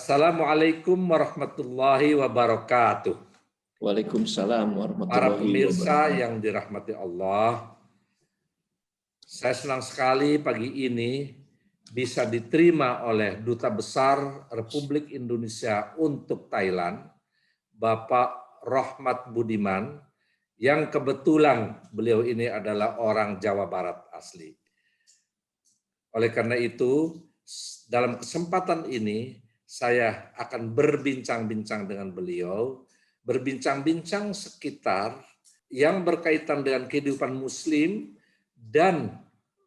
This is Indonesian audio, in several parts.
Assalamualaikum warahmatullahi wabarakatuh. Waalaikumsalam Para warahmatullahi pemirsa wabarakatuh. yang dirahmati Allah, saya senang sekali pagi ini bisa diterima oleh Duta Besar Republik Indonesia untuk Thailand, Bapak Rohmat Budiman, yang kebetulan beliau ini adalah orang Jawa Barat asli. Oleh karena itu, dalam kesempatan ini saya akan berbincang-bincang dengan beliau, berbincang-bincang sekitar yang berkaitan dengan kehidupan Muslim dan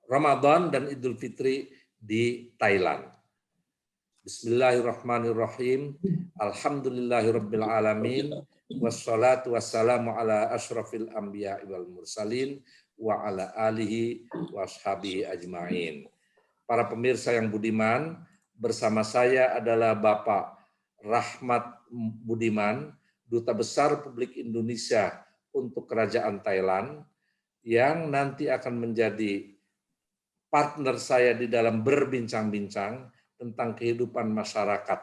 Ramadan dan Idul Fitri di Thailand. Bismillahirrahmanirrahim. Alhamdulillahirabbil alamin. Wassalatu wassalamu ala asyrafil anbiya'i wal mursalin wa ala alihi wa ashabihi ajmain. Para pemirsa yang budiman, bersama saya adalah Bapak Rahmat Budiman, Duta Besar Republik Indonesia untuk Kerajaan Thailand, yang nanti akan menjadi partner saya di dalam berbincang-bincang tentang kehidupan masyarakat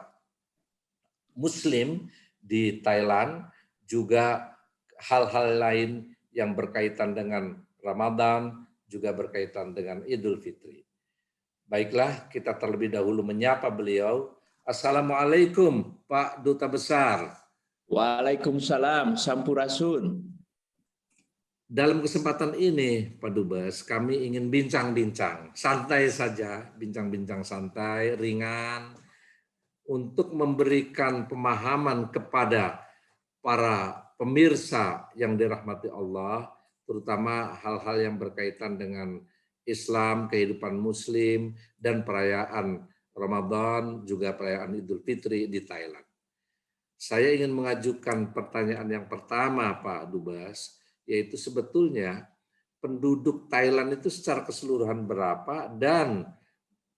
Muslim di Thailand, juga hal-hal lain yang berkaitan dengan Ramadan, juga berkaitan dengan Idul Fitri. Baiklah, kita terlebih dahulu menyapa beliau. Assalamualaikum, Pak Duta Besar. Waalaikumsalam, Sampurasun. Dalam kesempatan ini, Pak Dubes, kami ingin bincang-bincang, santai saja, bincang-bincang santai, ringan, untuk memberikan pemahaman kepada para pemirsa yang dirahmati Allah, terutama hal-hal yang berkaitan dengan Islam, kehidupan Muslim, dan perayaan Ramadan, juga perayaan Idul Fitri di Thailand. Saya ingin mengajukan pertanyaan yang pertama, Pak Dubes, yaitu sebetulnya penduduk Thailand itu secara keseluruhan berapa dan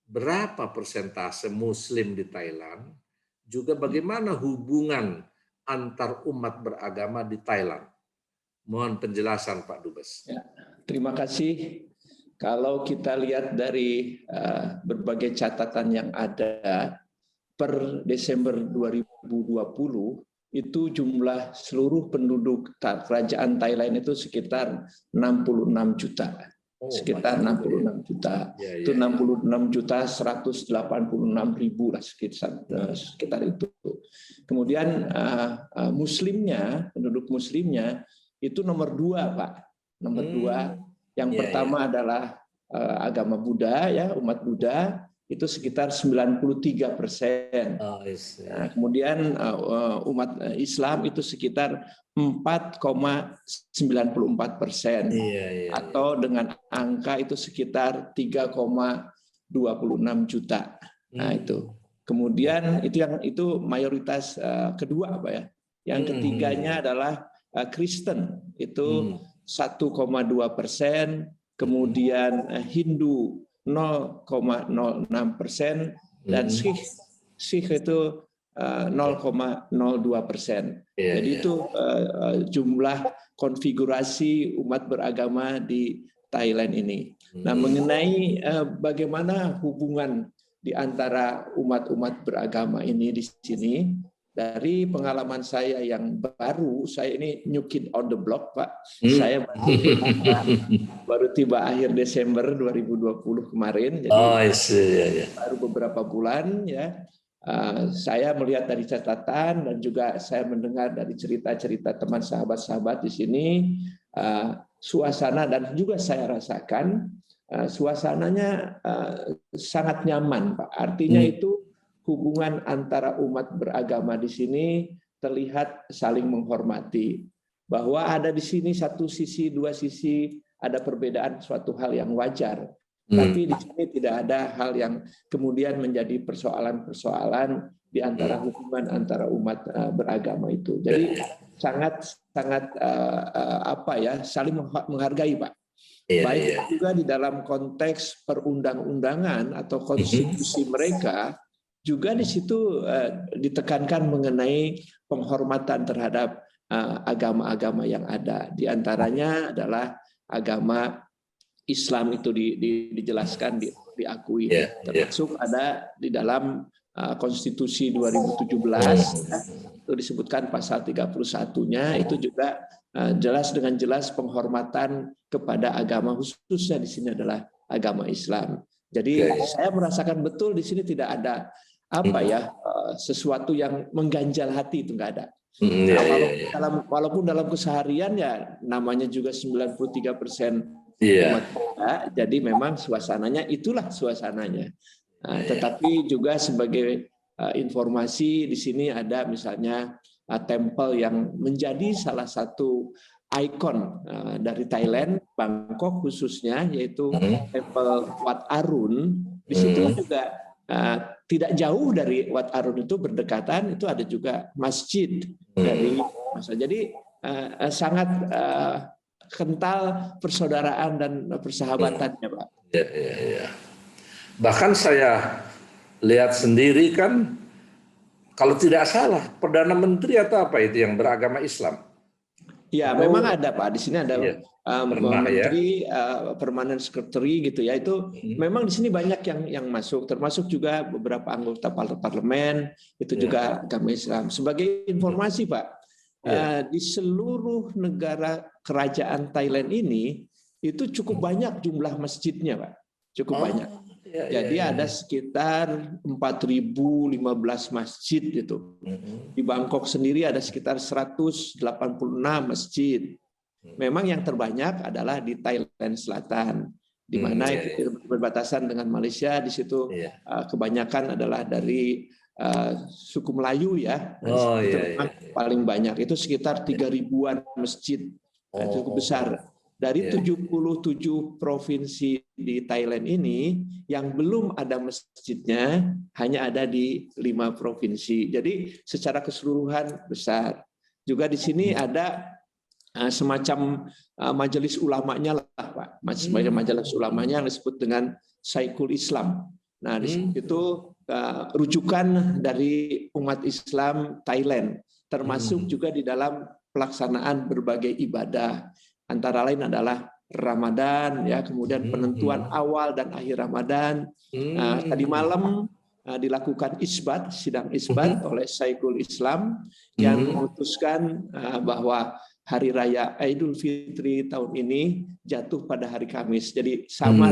berapa persentase Muslim di Thailand, juga bagaimana hubungan antar umat beragama di Thailand. Mohon penjelasan, Pak Dubes. Ya, terima kasih. Kalau kita lihat dari berbagai catatan yang ada, per Desember 2020, itu jumlah seluruh penduduk kerajaan Thailand itu sekitar 66 juta. Sekitar 66 juta. Itu 66 juta 186 ribu lah sekitar itu. Kemudian Muslimnya, penduduk Muslimnya itu nomor 2, Pak. Nomor 2. Yang pertama adalah agama Buddha, ya, umat Buddha, itu sekitar 93%. Nah, kemudian umat Islam itu sekitar 4,94%. Atau dengan angka itu sekitar 3,26 juta. Nah, itu. Kemudian itu mayoritas kedua, Pak, ya. Yang ketiganya adalah Kristen, itu 1,2%, kemudian Hindu 0,06%, dan Sikh itu 0,02%. Jadi itu jumlah konfigurasi umat beragama di Thailand ini. Nah, mengenai bagaimana hubungan di antara umat-umat beragama ini di sini, dari pengalaman saya yang baru, saya ini new kid on the block, Pak. Saya baru tiba akhir Desember 2020 kemarin, jadi baru beberapa bulan, ya. Saya melihat dari catatan dan juga saya mendengar dari cerita-cerita teman sahabat-sahabat di sini, suasana dan juga saya rasakan suasananya sangat nyaman, Pak. Artinya itu hubungan antara umat beragama di sini terlihat saling menghormati. Bahwa ada di sini satu sisi, dua sisi, ada perbedaan suatu hal yang wajar. Tapi di sini tidak ada hal yang kemudian menjadi persoalan-persoalan di antara hubungan antara umat beragama itu. Jadi sangat saling menghargai, Pak. Baik juga di dalam konteks perundang-undangan atau konstitusi mereka, juga di situ ditekankan mengenai penghormatan terhadap agama-agama yang ada. Di antaranya adalah agama Islam itu dijelaskan, diakui, termasuk ada di dalam Konstitusi 2017 itu disebutkan pasal 31-nya itu juga jelas dengan jelas penghormatan kepada agama, khususnya di sini adalah agama Islam. Jadi saya merasakan betul di sini tidak ada sesuatu yang mengganjal hati, itu enggak ada. Walaupun dalam keseharian ya namanya juga 93% umat kita, jadi memang suasananya itulah suasananya. Tetapi juga sebagai informasi di sini ada misalnya tempel yang menjadi salah satu ikon dari Thailand, Bangkok khususnya, yaitu tempel Wat Arun. Di situ juga tidak jauh dari Wat Arun itu berdekatan itu ada juga masjid dari masa. Jadi sangat kental persaudaraan dan persahabatannya, Pak. Bahkan saya lihat sendiri kan, kalau tidak salah, Perdana Menteri atau apa itu yang beragama Islam? Ya, memang ada, Pak. Di sini ada Menteri, Permanent Secretary gitu ya. Itu memang di sini banyak yang masuk, termasuk juga beberapa anggota parlemen itu juga agama Islam. Sebagai informasi, Pak, di seluruh negara kerajaan Thailand ini itu cukup banyak jumlah masjidnya, Pak. Cukup banyak. Jadi ada sekitar 4.015 masjid gitu. Di Bangkok sendiri ada sekitar 186 masjid. Memang yang terbanyak adalah di Thailand Selatan, di mana itu berbatasan dengan Malaysia. Di situ kebanyakan adalah dari suku Melayu ya. Itu paling banyak. Itu sekitar 3.000-an masjid. Cukup besar. Dari 77 provinsi di Thailand ini, yang belum ada masjidnya hanya ada di 5 provinsi. Jadi secara keseluruhan besar. Juga di sini ada semacam majelis ulamanya lah, Pak. Majelis ulamanya yang disebut dengan Syekhul Islam. Nah, di situ rujukan dari umat Islam Thailand, termasuk juga di dalam pelaksanaan berbagai ibadah. Antara lain adalah Ramadan, ya, kemudian penentuan awal dan akhir Ramadan. Tadi malam dilakukan sidang isbat oleh Syekhul Islam yang memutuskan bahwa Hari Raya Idul Fitri tahun ini jatuh pada hari Kamis. Jadi sama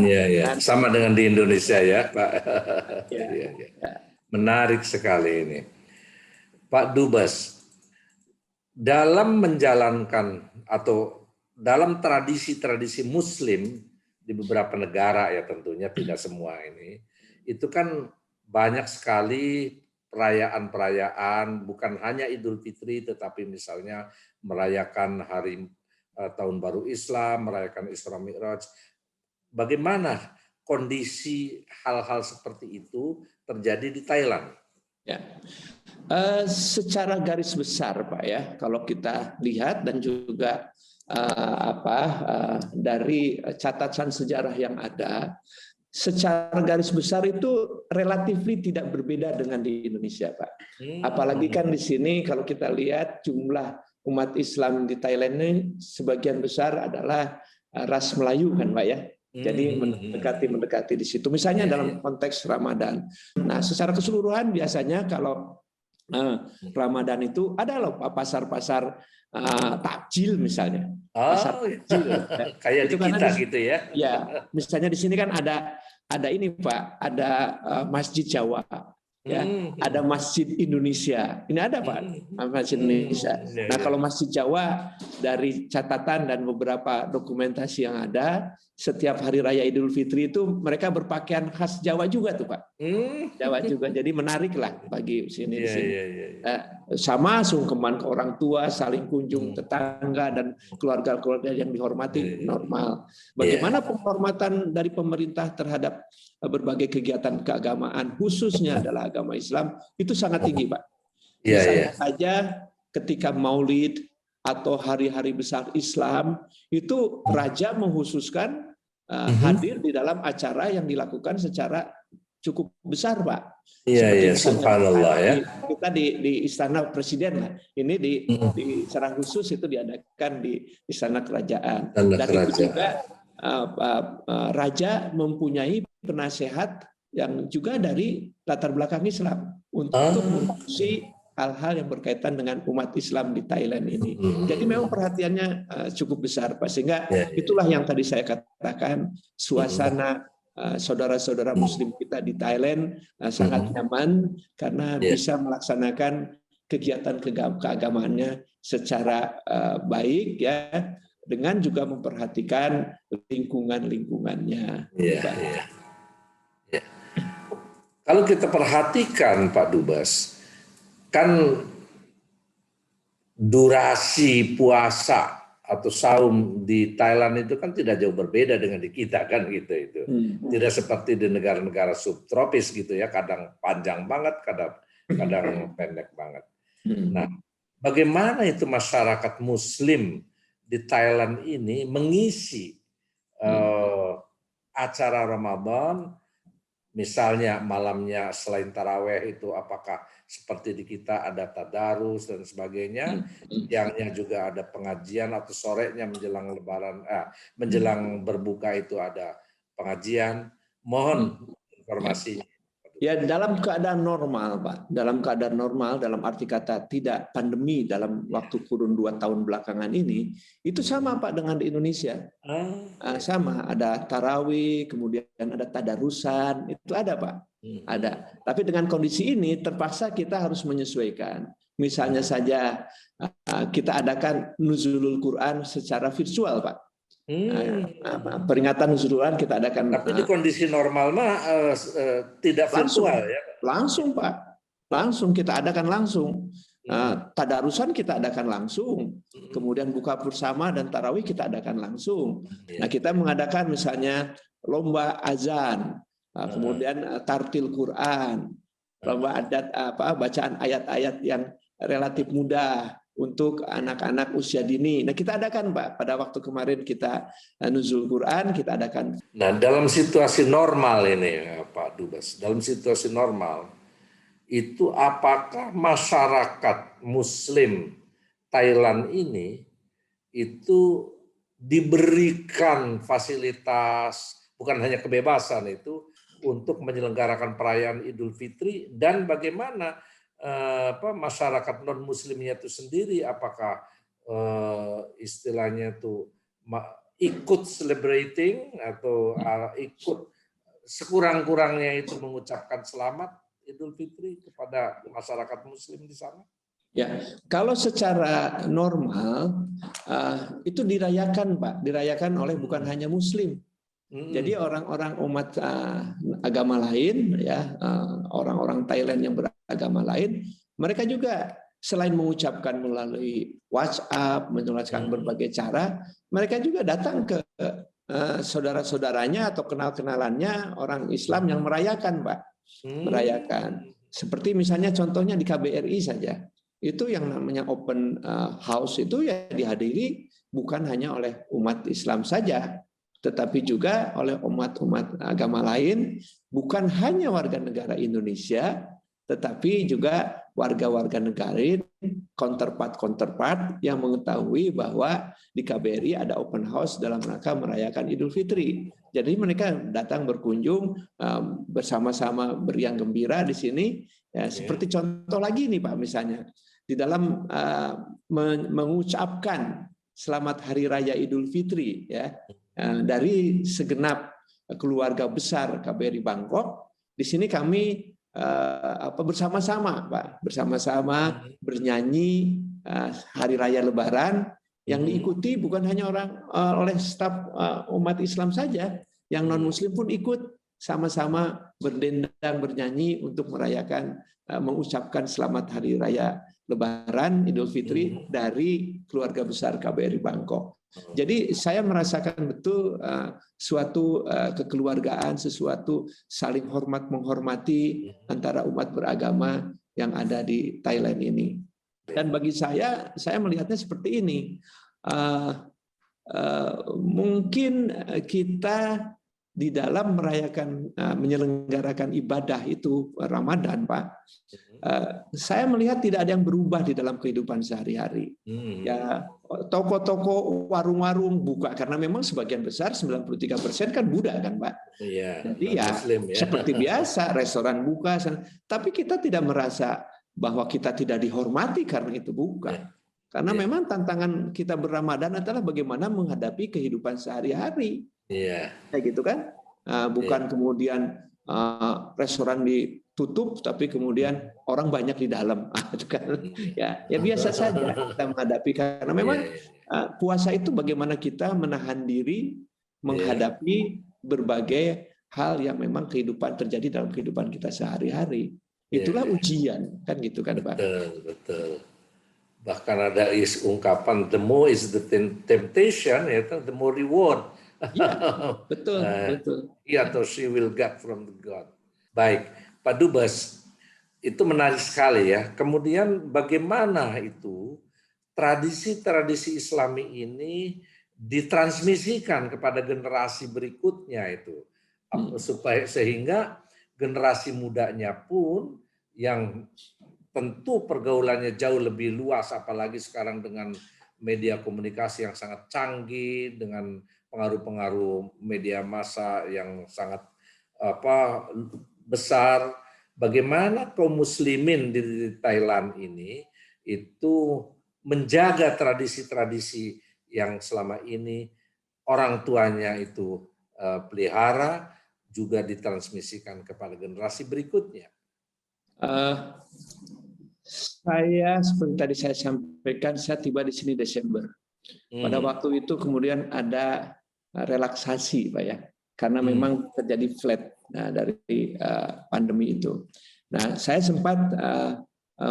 dengan di Indonesia ya, Pak. Menarik sekali ini. Pak Dubes, dalam menjalankan atau dalam tradisi-tradisi Muslim di beberapa negara ya tentunya tidak semua ini, itu kan banyak sekali perayaan-perayaan, bukan hanya Idul Fitri tetapi misalnya merayakan hari Tahun Baru Islam, merayakan Isra Mi'raj. Bagaimana kondisi hal-hal seperti itu terjadi di Thailand? Ya. Secara garis besar, Pak ya, kalau kita lihat dan juga dari catatan sejarah yang ada, secara garis besar itu relatif tidak berbeda dengan di Indonesia, Pak. Apalagi kan di sini kalau kita lihat jumlah umat Islam di Thailand ini sebagian besar adalah ras Melayu kan, Pak ya. Jadi mendekati di situ. Misalnya dalam konteks Ramadan. Nah, secara keseluruhan biasanya kalau Ramadan itu ada loh pasar-pasar takjil misalnya. Pasar takjil. Kayak di kita gitu ya. Ya, misalnya di sini kan ada ini Pak, ada Masjid Jawa. Ya, ada Masjid Indonesia. Ini ada Pak, Masjid Indonesia. Nah, kalau Masjid Jawa dari catatan dan beberapa dokumentasi yang ada, setiap hari raya Idul Fitri itu mereka berpakaian khas Jawa juga tuh Pak. Jawa juga. Jadi menarik lah bagi sini. Sama sungkeman ke orang tua, saling kunjung tetangga dan keluarga-keluarga yang dihormati normal. Bagaimana penghormatan dari pemerintah terhadap berbagai kegiatan keagamaan, khususnya adalah agama Islam, itu sangat tinggi, Pak. Misalnya saja ketika Maulid atau hari-hari besar Islam, itu raja menghususkan hadir di dalam acara yang dilakukan secara cukup besar, Pak. Iya, subhanallah ya. Kita di Istana Presiden lah. Ini di secara khusus itu diadakan di Istana Kerajaan. Dan itu juga raja mempunyai penasehat yang juga dari latar belakang Islam. untuk mengurusi hal-hal yang berkaitan dengan umat Islam di Thailand ini. Jadi memang perhatiannya cukup besar, Pak. Sehingga itulah yang tadi saya katakan, suasana saudara-saudara Muslim kita di Thailand sangat nyaman karena bisa melaksanakan kegiatan keagamaannya secara baik, ya, dengan juga memperhatikan lingkungannya. Kalau kita perhatikan, Pak Dubes, kan durasi puasa atau saum di Thailand itu kan tidak jauh berbeda dengan di kita kan gitu itu. Tidak seperti di negara-negara subtropis gitu ya, kadang panjang banget, kadang pendek banget. Nah, bagaimana itu masyarakat Muslim di Thailand ini mengisi acara Ramadan? Misalnya malamnya selain taraweh itu apakah seperti di kita ada tadarus dan sebagainya, siangnya juga ada pengajian atau sorenya menjelang lebaran, menjelang berbuka itu ada pengajian. Mohon informasinya. Ya, dalam keadaan normal, Pak. Dalam keadaan normal, dalam arti kata tidak pandemi dalam waktu kurun 2 tahun belakangan ini, itu sama, Pak, dengan di Indonesia. Sama, ada tarawih, kemudian ada tadarusan, itu ada, Pak. Ada. Tapi dengan kondisi ini terpaksa kita harus menyesuaikan. Misalnya saja kita adakan nuzulul Quran secara virtual, Pak. Peringatan nuzulul Quran kita adakan. Tapi di kondisi normal mah tidak virtual ya? Langsung, Pak. Langsung kita adakan langsung. Tadarusan kita adakan langsung. Kemudian buka bersama dan tarawih kita adakan langsung. Nah, kita mengadakan misalnya lomba azan, kemudian tartil Quran, lomba adat bacaan ayat-ayat yang relatif mudah untuk anak-anak usia dini. Nah, kita adakan, Pak, pada waktu kemarin kita nuzul Quran, kita adakan. Nah, dalam situasi normal ini, Pak Dubes, dalam situasi normal, itu apakah masyarakat Muslim Thailand ini itu diberikan fasilitas, bukan hanya kebebasan itu, untuk menyelenggarakan perayaan Idul Fitri, dan bagaimana masyarakat non Muslimnya itu sendiri, apakah istilahnya itu ikut celebrating atau ikut sekurang-kurangnya itu mengucapkan selamat Idul Fitri kepada masyarakat Muslim di sana? Ya, kalau secara normal itu dirayakan, Pak, dirayakan oleh bukan hanya Muslim. Jadi orang-orang umat agama lain, ya, orang-orang Thailand yang beragama lain, mereka juga selain mengucapkan melalui WhatsApp, menjelaskan berbagai cara, mereka juga datang ke saudara-saudaranya atau kenal-kenalannya orang Islam yang merayakan, Pak, merayakan. Seperti misalnya contohnya di KBRI saja, itu yang namanya open house itu ya dihadiri bukan hanya oleh umat Islam saja, tetapi juga oleh umat-umat agama lain, bukan hanya warga negara Indonesia, tetapi juga warga-warga negara counterpart yang mengetahui bahwa di KBRI ada open house dalam rangka merayakan Idul Fitri. Jadi mereka datang berkunjung bersama-sama beriang gembira di sini. Ya, seperti contoh lagi nih, Pak, misalnya di dalam mengucapkan Selamat Hari Raya Idul Fitri, ya, dari segenap keluarga besar KBRI Bangkok. Di sini kami bersama-sama, Pak, bersama-sama bernyanyi Hari Raya Lebaran yang diikuti bukan hanya oleh staf umat Islam saja, yang non Muslim pun ikut sama-sama berdendang bernyanyi untuk merayakan mengucapkan Selamat Hari Raya Lebaran Idul Fitri dari keluarga besar KBRI Bangkok. Jadi saya merasakan betul suatu kekeluargaan, sesuatu saling hormat menghormati antara umat beragama yang ada di Thailand ini. Dan bagi saya melihatnya seperti ini. Mungkin kita di dalam merayakan menyelenggarakan ibadah itu Ramadan, Pak, saya melihat tidak ada yang berubah di dalam kehidupan sehari-hari. Ya, toko-toko, warung-warung buka karena memang sebagian besar 93% kan Buddha kan, Pak. Jadi ya seperti biasa restoran buka, tapi kita tidak merasa bahwa kita tidak dihormati karena itu buka. Karena memang tantangan kita berRamadan adalah bagaimana menghadapi kehidupan sehari-hari. Kayak gitu kan? Bukan kemudian restoran ditutup, tapi kemudian orang banyak di dalam. Ya biasa saja kita menghadapi karena memang puasa itu bagaimana kita menahan diri menghadapi berbagai hal yang memang terjadi dalam kehidupan kita sehari-hari. Itulah ujian, kan gitu kan, Pak? Betul. Bahkan ada ungkapan the more is the temptation, the more reward. Ya, betul. He atau she will get from the God. Baik, Pak Dubes, itu menarik sekali ya. Kemudian bagaimana itu tradisi-tradisi Islami ini ditransmisikan kepada generasi berikutnya itu, supaya sehingga generasi mudanya pun yang tentu pergaulannya jauh lebih luas, apalagi sekarang dengan media komunikasi yang sangat canggih, dengan pengaruh-pengaruh media massa yang sangat besar. Bagaimana kaum muslimin di Thailand ini itu menjaga tradisi-tradisi yang selama ini orang tuanya itu pelihara, juga ditransmisikan kepada generasi berikutnya. Saya seperti tadi saya sampaikan, saya tiba di sini Desember. Pada waktu itu kemudian ada relaksasi, Pak ya, karena memang terjadi flat dari pandemi itu. Nah, saya sempat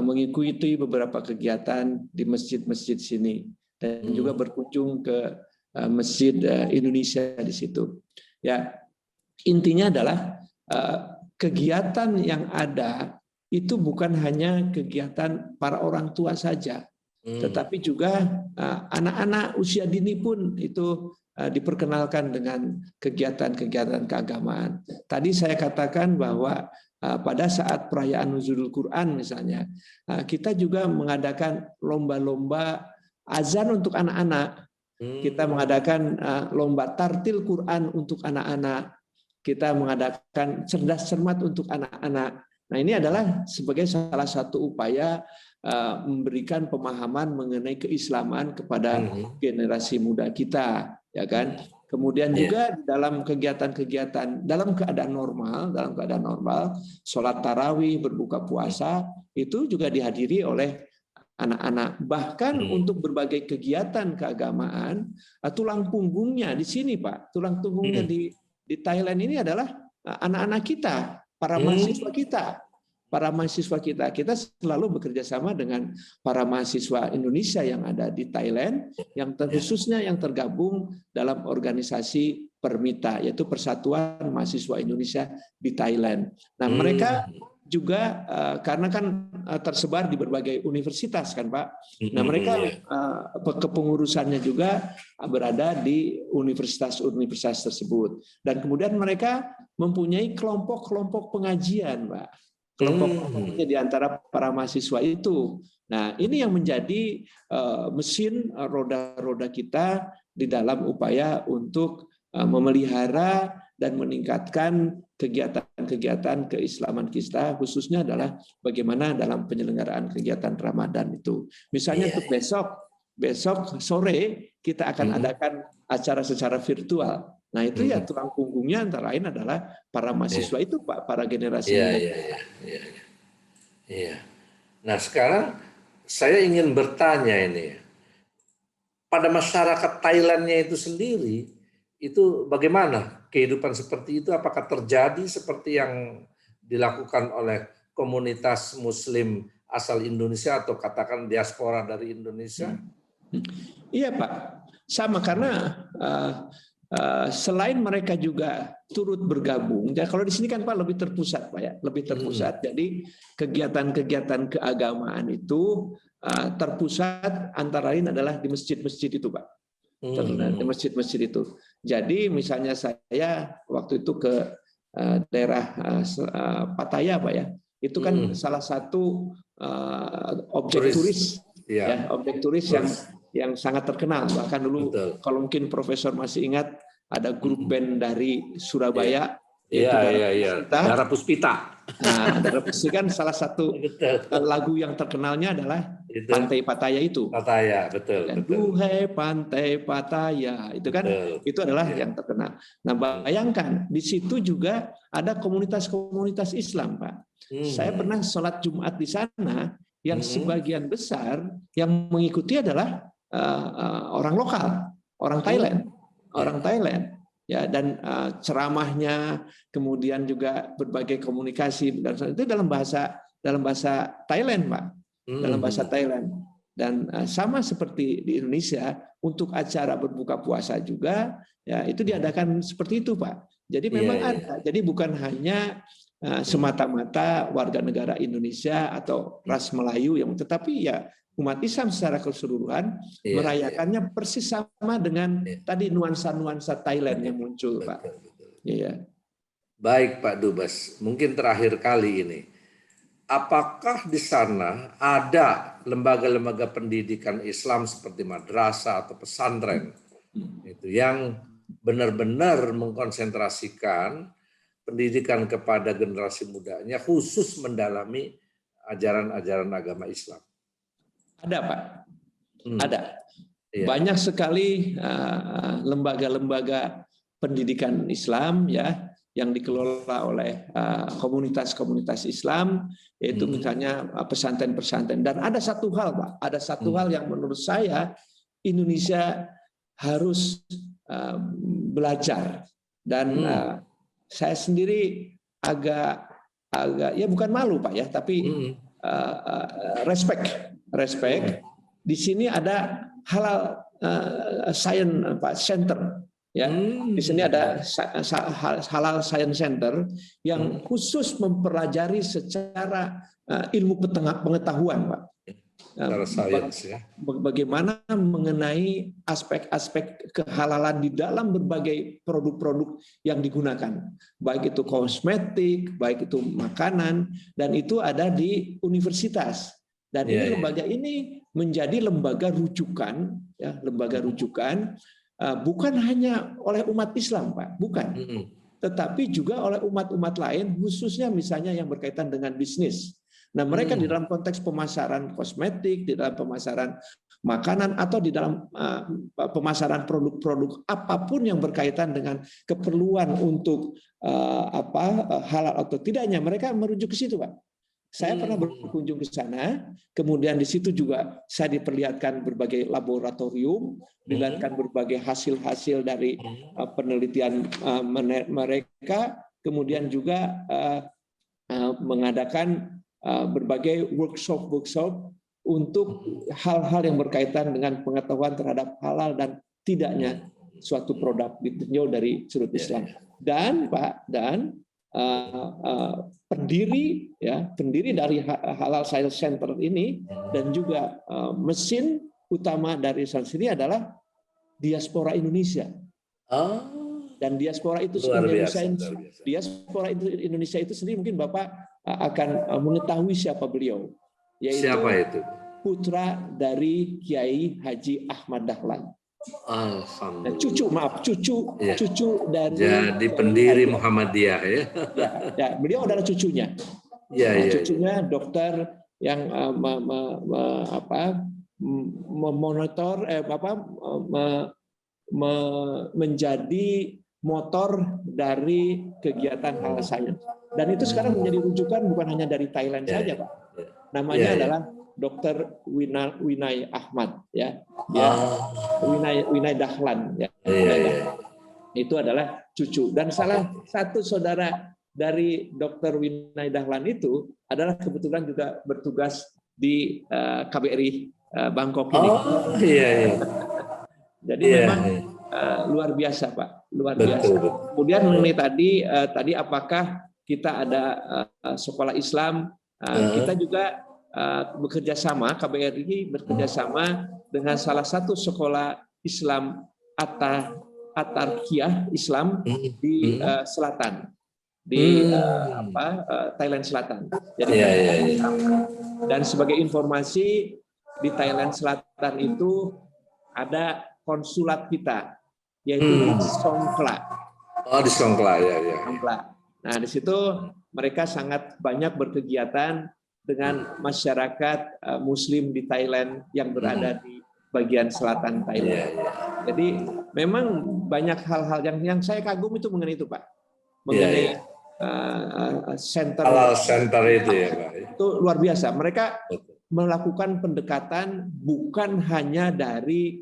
mengikuti beberapa kegiatan di masjid-masjid sini dan juga berkunjung ke masjid Indonesia di situ. Ya, intinya adalah kegiatan yang ada itu bukan hanya kegiatan para orang tua saja, tetapi juga anak-anak usia dini pun itu diperkenalkan dengan kegiatan-kegiatan keagamaan. Tadi saya katakan bahwa pada saat perayaan Nuzulul Quran misalnya, kita juga mengadakan lomba-lomba azan untuk anak-anak. Kita mengadakan lomba tartil Quran untuk anak-anak. Kita mengadakan cerdas cermat untuk anak-anak. Nah, ini adalah sebagai salah satu upaya memberikan pemahaman mengenai keislaman kepada generasi muda kita, ya kan? Kemudian juga dalam kegiatan-kegiatan dalam keadaan normal, sholat tarawih, berbuka puasa itu juga dihadiri oleh anak-anak. Bahkan untuk berbagai kegiatan keagamaan, tulang punggungnya di sini, Pak, tulang punggungnya di Thailand ini adalah anak-anak kita. Para mahasiswa kita, kita selalu bekerja sama dengan para mahasiswa Indonesia yang ada di Thailand, yang khususnya yang tergabung dalam organisasi Permita, yaitu Persatuan Mahasiswa Indonesia di Thailand. Nah, mereka juga karena kan tersebar di berbagai universitas kan, Pak. Nah, mereka kepengurusannya juga berada di universitas-universitas tersebut. Dan kemudian mereka mempunyai kelompok-kelompok pengajian, Pak. Kelompok-kelompoknya di antara para mahasiswa itu. Nah, ini yang menjadi mesin roda-roda kita di dalam upaya untuk memelihara dan meningkatkan kegiatan-kegiatan keislaman kita, khususnya adalah bagaimana dalam penyelenggaraan kegiatan Ramadan itu. Misalnya untuk besok sore kita akan adakan acara secara virtual. Nah, itu ya tulang punggungnya antara lain adalah para mahasiswa itu, Pak, para generasi muda. Iya. Nah, sekarang saya ingin bertanya ini. Pada masyarakat Thailandnya itu sendiri, itu bagaimana kehidupan seperti itu? Apakah terjadi seperti yang dilakukan oleh komunitas Muslim asal Indonesia atau katakan diaspora dari Indonesia? Iya, Pak, sama karena selain mereka juga turut bergabung. Ya, kalau di sini kan Pak lebih terpusat, Pak ya, lebih terpusat. Jadi kegiatan-kegiatan keagamaan itu terpusat antara lain adalah di masjid-masjid itu, Pak. Di masjid-masjid itu. Jadi misalnya saya waktu itu ke daerah Pattaya, Pak ya, itu kan salah satu objek turis, ya, objek turis yang sangat terkenal. Bahkan dulu kalau mungkin Profesor masih ingat, ada grup band dari Surabaya, yaitu Dara Puspita. Nah, Dara Puspita kan salah satu lagu yang terkenalnya adalah Pantai Pattaya itu. Pattaya, betul. Duhai Pantai Pattaya, itu kan, itu adalah yang terkenal. Nah, bayangkan di situ juga ada komunitas-komunitas Islam, Pak. Saya pernah sholat Jumat di sana, yang sebagian besar yang mengikuti adalah orang lokal, orang Thailand, ya, dan ceramahnya, kemudian juga berbagai komunikasi itu dalam bahasa Thailand, Pak, dalam bahasa Thailand. Dan sama seperti di Indonesia, untuk acara berbuka puasa juga, ya itu diadakan seperti itu, Pak. Jadi memang ada. Jadi bukan hanya semata-mata warga negara Indonesia atau ras Melayu yang, tetapi ya umat Islam secara keseluruhan merayakannya persis sama dengan tadi nuansa-nuansa Thailand yang muncul, Pak. Iya. Baik, Pak Dubes. Mungkin terakhir kali ini, apakah di sana ada lembaga-lembaga pendidikan Islam seperti madrasah atau pesantren itu yang benar-benar mengkonsentrasikan pendidikan kepada generasi mudanya, khusus mendalami ajaran-ajaran agama Islam? Ada, Pak. Ada. Banyak sekali lembaga-lembaga pendidikan Islam ya yang dikelola oleh komunitas-komunitas Islam, yaitu misalnya pesantren-pesantren. Dan ada satu hal, Pak, ada satu hal yang menurut saya Indonesia harus belajar. Dan saya sendiri agak ya bukan malu, Pak ya, tapi respect. Di sini ada halal science center. Ya, di sini ada halal science center yang khusus mempelajari secara ilmu pengetahuan, Pak. Bagaimana mengenai aspek-aspek kehalalan di dalam berbagai produk-produk yang digunakan, baik itu kosmetik, baik itu makanan, dan itu ada di universitas. Dan ini lembaga ini menjadi lembaga rujukan, ya, lembaga rujukan. Bukan hanya oleh umat Islam, Pak, bukan, tetapi juga oleh umat-umat lain, khususnya misalnya yang berkaitan dengan bisnis. Nah, mereka di dalam konteks pemasaran kosmetik, di dalam pemasaran makanan, atau di dalam pemasaran produk-produk apapun yang berkaitan dengan keperluan untuk halal atau tidaknya, mereka merujuk ke situ, Pak. Saya pernah berkunjung ke sana, kemudian di situ juga saya diperlihatkan berbagai laboratorium, dilihatkan berbagai hasil-hasil dari penelitian mereka, kemudian juga mengadakan berbagai workshop untuk hal-hal yang berkaitan dengan pengetahuan terhadap halal dan tidaknya suatu produk ditinjau dari sudut Islam. Dan Pak, pendiri dari Halal Science Center ini dan juga mesin utama dari sini adalah diaspora Indonesia. Dan diaspora itu Indonesia itu sendiri, mungkin Bapak akan mengetahui siapa beliau, yaitu siapa itu? Putra dari Kiai Haji Ahmad Dahlan. Cucu dari jadi pendiri Muhammadiyah ya, beliau adalah cucunya. Cucunya dokter yang memonitor menjadi motor dari kegiatan halal science. Dan itu sekarang menjadi rujukan bukan hanya dari Thailand saja, Pak. Namanya adalah Dr. Winay Ahmad, ya, Winay Dahlan, ya. Itu adalah cucu. Dan salah satu saudara dari Dr. Winay Dahlan itu adalah kebetulan juga bertugas di KBRI Bangkok ini. Jadi memang luar biasa, Pak, luar biasa. Kemudian mengenai tadi apakah kita ada sekolah Islam? Kita juga bekerja sama, KBRI bekerja sama dengan salah satu sekolah Islam Atarkiyah Islam di selatan, di Thailand Selatan. Jadi dan sebagai informasi, di Thailand Selatan itu ada konsulat kita, yaitu di Songkhla. Oh, di Songkhla, ya. Songkhla. Nah, di situ mereka sangat banyak berkegiatan dengan masyarakat Muslim di Thailand yang berada di bagian selatan Thailand. Jadi memang banyak hal-hal yang saya kagum itu mengenai itu, Pak. Mengenai halal center itu ya, Pak. Itu luar biasa. Mereka melakukan pendekatan bukan hanya dari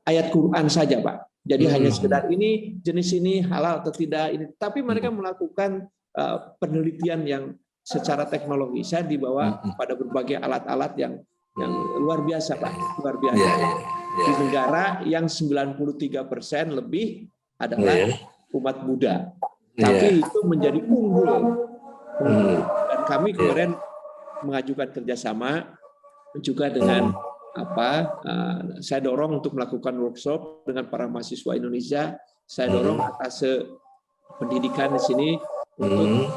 ayat Quran saja, Pak. Jadi hanya sekedar ini jenis ini halal atau tidak ini, tapi mereka melakukan penelitian yang secara teknologi. Saya dibawa pada berbagai alat-alat yang luar biasa, Pak. Luar biasa. Di negara yang 93% lebih adalah umat Buddha. Tapi itu menjadi unggul. Dan kami kemarin mengajukan kerjasama juga dengan saya dorong untuk melakukan workshop dengan para mahasiswa Indonesia. Saya dorong atas pendidikan di sini untuk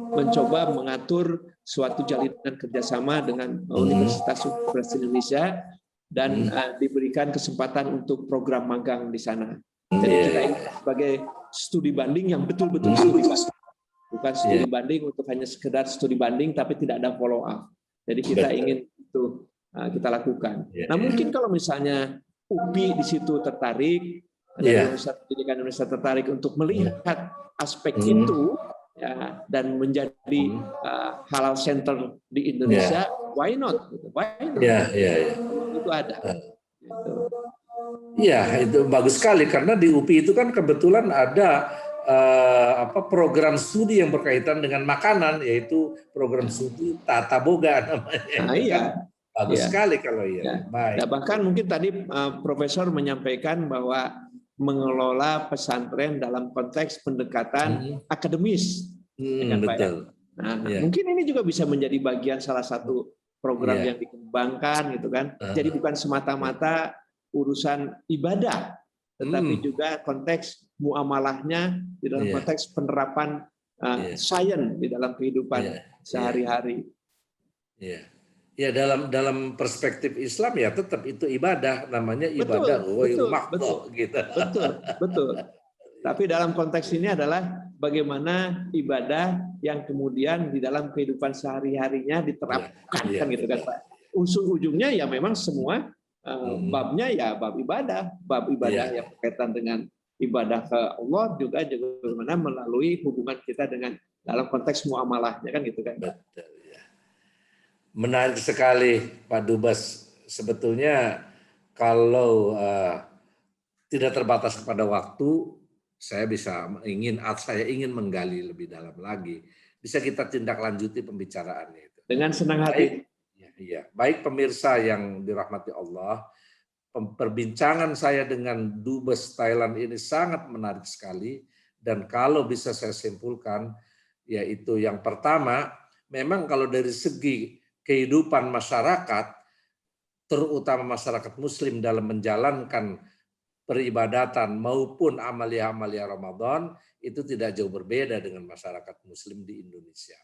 mencoba mengatur suatu jalinan kerjasama dengan Universitas Indonesia dan diberikan kesempatan untuk program magang di sana. Jadi kita ingin sebagai studi banding yang betul-betul studi banding, bukan studi banding untuk hanya sekedar studi banding tapi tidak ada follow up. Jadi kita ingin itu kita lakukan. Nah, mungkin kalau misalnya UPI di situ tertarik, Universitas Pendidikan Indonesia tertarik untuk melihat aspek itu, ya, dan menjadi halal center di Indonesia, why not? Why not? Itu ada. Iya, itu bagus sekali karena di UPI itu kan kebetulan ada program studi yang berkaitan dengan makanan, yaitu program studi Tata Boga namanya. Nah, iya. Bagus sekali kalau iya. Baik. Nah, bahkan mungkin tadi Profesor menyampaikan bahwa mengelola pesantren dalam konteks pendekatan akademis. Betul. Nah, mungkin ini juga bisa menjadi bagian salah satu program yang dikembangkan gitu kan. Jadi bukan semata-mata urusan ibadah, tetapi juga konteks muamalahnya di dalam konteks penerapan sains di dalam kehidupan sehari-hari. Ya, dalam perspektif Islam ya tetap itu ibadah, namanya ibadah betul, gitu. Betul. Tapi dalam konteks ini adalah bagaimana ibadah yang kemudian di dalam kehidupan sehari-harinya diterapkan kan gitu kan, Pak. Ujung-ujungnya ya memang semua babnya ya bab ibadah yang berkaitan dengan ibadah ke Allah juga bagaimana melalui hubungan kita dengan dalam konteks muamalahnya kan gitu kan. Betul, ya. Menarik sekali Pak Dubes. Sebetulnya kalau tidak terbatas kepada waktu, saya ingin menggali lebih dalam lagi. Bisa kita tindak lanjuti pembicaraannya itu. Dengan senang hati. Iya, baik pemirsa yang dirahmati Allah, perbincangan saya dengan Dubes Thailand ini sangat menarik sekali, dan kalau bisa saya simpulkan, yaitu yang pertama, memang kalau dari segi kehidupan masyarakat, terutama masyarakat Muslim dalam menjalankan peribadatan maupun amalia-amalia Ramadan, itu tidak jauh berbeda dengan masyarakat Muslim di Indonesia.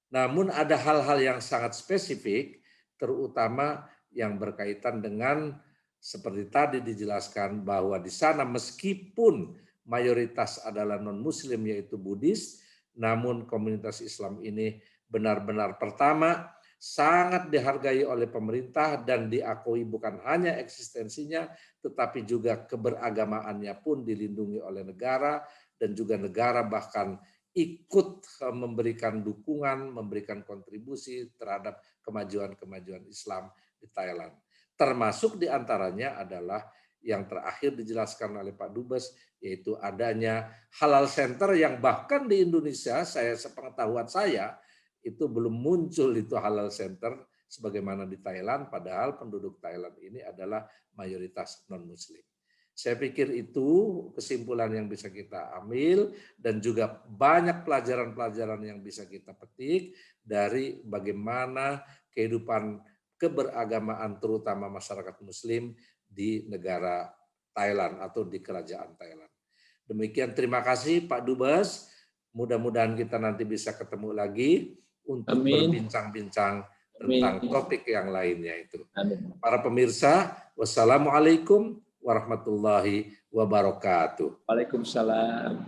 Namun ada hal-hal yang sangat spesifik, terutama yang berkaitan dengan seperti tadi dijelaskan bahwa di sana meskipun mayoritas adalah non-Muslim yaitu Buddhis, namun komunitas Islam ini benar-benar pertama sangat dihargai oleh pemerintah dan diakui bukan hanya eksistensinya, tetapi juga keberagamaannya pun dilindungi oleh negara, dan juga negara bahkan ikut memberikan dukungan, memberikan kontribusi terhadap kemajuan-kemajuan Islam di Thailand. Termasuk diantaranya adalah yang terakhir dijelaskan oleh Pak Dubes, yaitu adanya halal center yang bahkan di Indonesia, sepengetahuan saya, itu belum muncul itu halal center sebagaimana di Thailand, padahal penduduk Thailand ini adalah mayoritas non-Muslim. Saya pikir itu kesimpulan yang bisa kita ambil dan juga banyak pelajaran-pelajaran yang bisa kita petik dari bagaimana kehidupan keberagamaan terutama masyarakat Muslim di negara Thailand atau di kerajaan Thailand. Demikian, terima kasih Pak Dubes. Mudah-mudahan kita nanti bisa ketemu lagi untuk berbincang-bincang tentang topik yang lainnya itu. Amin. Para pemirsa, wassalamualaikum warahmatullahi wabarakatuh. Waalaikumsalam.